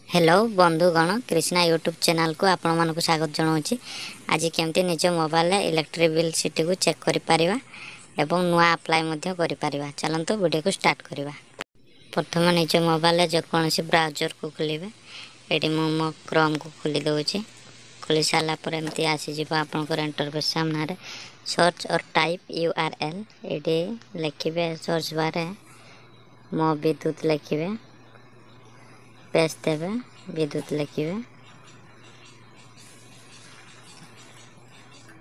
Hello बंधुगण Krishna YouTube channel को आपण मानक स्वागत जनाऊँगी। आज केमती निज मोबाइल इलेक्ट्रिक बिल सीटी को चेक कर पारिबा एवं नुआ अप्लाई मध्य करि पारिबा। चलंतु वीडियो को स्टार्ट करिबा। प्रथम निज मोबाइल जेकोसी ब्राउजर को खोलिबे। एटी मो क्रोम को खोली दउची। खोली साला पर एमती आसी जिबा आपनकर इंटरफेस सामने सर्च और टाइप यूआरएल। एटी लिखिबे सर्च बार मो विद्युत लिखिबे पेज देवे विद्युत लिखिबे।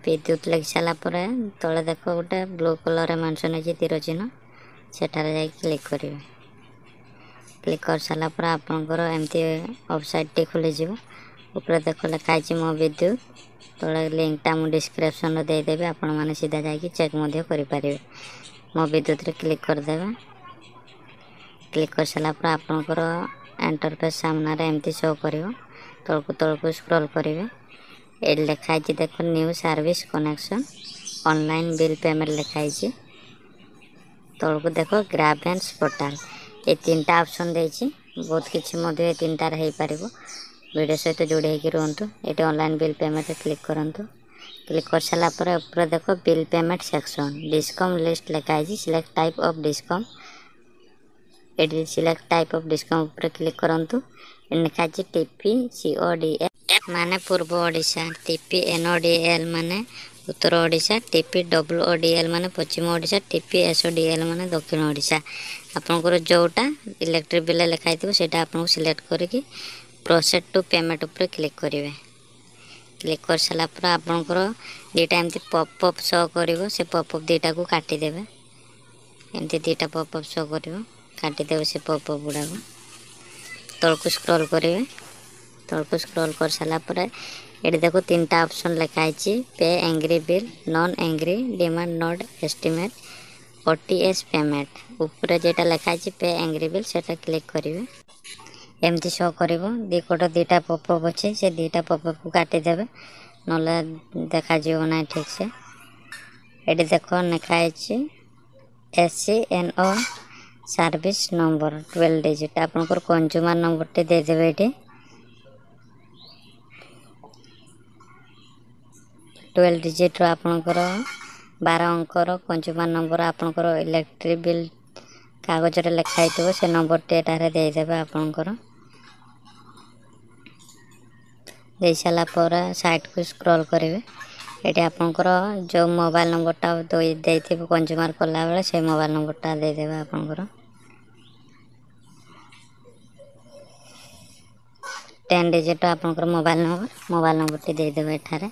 विद्युत लिखि सारा तले देख गोटे ब्लू कलर मेंशन है तीर चिन्ह सेठारे जाई क्लिक करिवे। क्लिक कर सारा पर आपनकर एमती वेबसाइट टी खुली जिवो। ऊपर देख लिखा है मो विद्युत तले लिंक टा मु डिस्क्रिप्शन रे दे देबे। आपण माने सीधा जाई चेक मध्य करि पारिबे। मो विद्युत रे क्लिक कर देबे। क्लिक कर सारा पर आपनकर इंटरफेस सामने एमती शो करिवो। तलकू स्क्रॉल करिवे। ए लिखा है देखो new service connection online bill payment लिखा है। तलकू देखो ग्रावेंस पोर्टल ये तीनटा ऑप्शन देछि। बहुत किछि मध्ये तीनटा रही पारिबो। वीडियो सहित जोड़ी होकि रहंतु। एटे ऑनलाइन बिल पेमेंट क्लिक करंतु। क्लिक कर साला पर ऊपर देखो bill payment section discom list लिखा है। सिलेक्ट टाइप ऑफ डिस्कॉम एडी सिलेक्ट टाइप ऑफ डिस्कॉम ऊपर क्लिक करंतु। लिखा है टीपी सीओडीएल माने पूर्व ओडिशा, टीपी एनओडीएल माने उत्तर ओडिशा, टीपी डब्ल्यूओडीएल माने पश्चिम ओडिशा, टीपी एसओडीएल माने दक्षिण ओडिशा। आपनकर जोटा इलेक्ट्रिक बिल लिखा है सेटा आपन सिलेक्ट करके प्रोसेस टू पेमेंट ऊपर क्लिक करिवे। क्लिक कर साला पर आपनकर दीटा एमती पॉपअप शो करिवो। से पॉपअप दीटा को काटी देबे। एमती दीटा पॉपअप शो करिवो काटी देबे। से पॉपअप गुडा को तलकू स्क्रॉल करिवे। तलकू स्क्रॉल कर साला पर एडी देखो तीनटा ऑप्शन लिखा है पे angry bill non angry demand note estimate OTS payment. ऊपर जेटा लिखा है पे एंग्री बिल सेटा क्लिक करिवे। एमती शो करिवो। दिकोट दीटा पॉपअप अछि से दीटा पॉपअप को काटी देबे नले देखा जिवो ना ठीक से। एडी देखो लिखा है एससीएनओ सर्विस नंबर 12 डिजिट आपनकर कंज्यूमर नंबर टे दे देबे। एटी 12 डिजिट आपनकर 12 अंकर कंज्यूमर नंबर आपनकर इलेक्ट्रिक बिल कागज रे लिखा हितो से नंबर टे एटारे दे देबे। आपनकर दे साला पर साइट को स्क्रॉल करिवे। एटी आपनकर जो मोबाइल नंबर टा देथिबो कंज्यूमर कला बेले से मोबाइल नंबर टा दे देबे। आपनकर 10 डिजिट आपनकर मोबाइल नंबर टी दे देबे। एठारे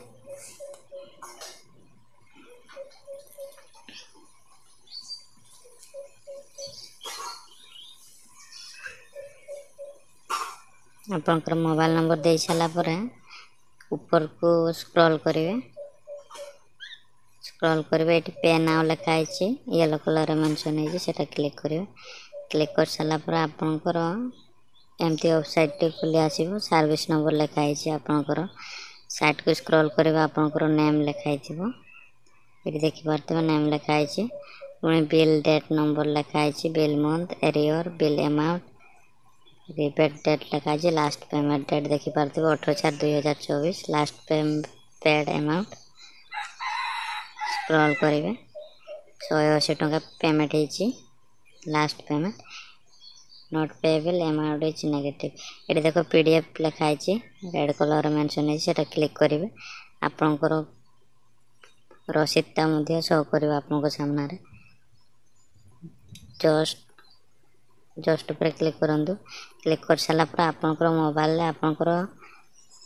आपनकर मोबाइल नंबर दे साला पर ऊपर को स्क्रॉल करिवे। स्क्रॉल करिवे एटी पे नाउ लिखा है येलो कलर मेंशन है सेटा क्लिक करिवे। क्लिक कर साला पर आपनकर एमती वेबसाइट टी खुली आसीबो। सर्विस नंबर लिखा है आपनकर साइट को स्क्रॉल करिवे। आपनकर नेम लिखा हिथिबो। एटी देखि पारतबे नेम लिखा है। पुणी बिल डेट नंबर लिखा है bill month arrear bill amount repaid date लिखा है। लास्ट पेमेंट डेट देखि पारतबे 18/4/2024 लास्ट पेड अमाउंट स्क्रॉल करिवे 180 टका पेमेंट है। Last payment not payable amount is negative. एटी देखो पीडीएफ लिखा है रेड कलर मेंशन है सेटा क्लिक करिवे। आपनकर रसीदटा मध्ये शो करिवे आपनको सामने रे। जस्ट पर क्लिक करंतु। क्लिक कर साला पर आपनकर मोबाइल रे आपनकर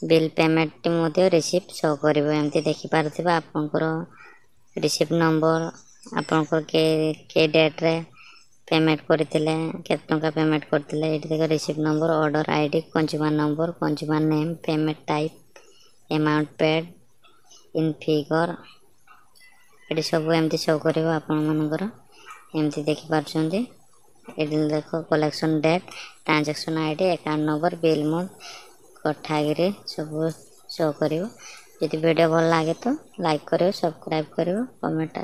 बिल पेमेंट मध्ये रिसीप्ट शो करिवो। एमती देखि पारथिबा आपनकर रिसीप्ट नंबर आपनकर के डेट रे पेमेंट करथिले केते टका पेमेंट करथिले। एठी देखो receipt number order ID consumer name payment type amount paid in figure एठी सब एमती शो करिवो। आपन मानकर एमती देखि पारछन्ती। एठी देखो collection date transaction ID account number bill month category सब शो करिवो। यदि वीडियो भल लागे तो लाइक करिवो सब्सक्राइब करिवो कमेंट